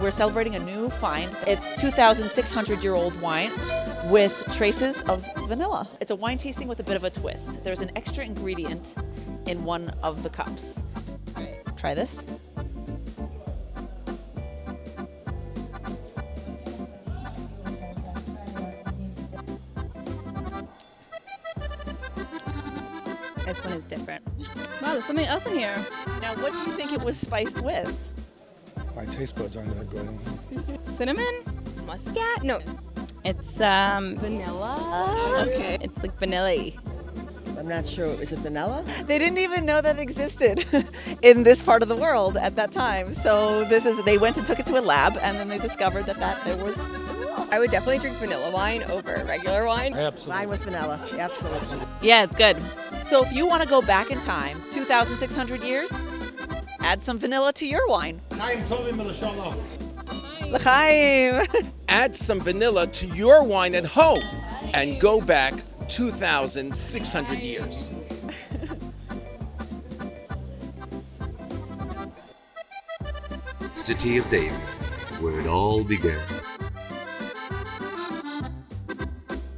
We're celebrating a new find. It's 2,600-year-old wine with traces of vanilla. It's a wine tasting with a bit of a twist. There's an extra ingredient in one of the cups. Try this. This one is different. Wow, there's something else in here. Now, what do you think it was spiced with? My taste buds aren't that good. Cinnamon? Muscat? No. It's Vanilla? Okay. it's like vanilla-y. I'm not sure. Is it vanilla? They didn't even know that existed in this part of the world at that time. So they went and took it to a lab, and then they discovered that there was vanilla. I would definitely drink vanilla wine over regular wine. Absolutely. Wine with vanilla. Absolutely. Yeah, it's good. So if you want to go back in time, 2,600 years, add some vanilla to your wine. L'chaim. Add some vanilla to your wine at home and go back 2,600 years. City of David, where it all began.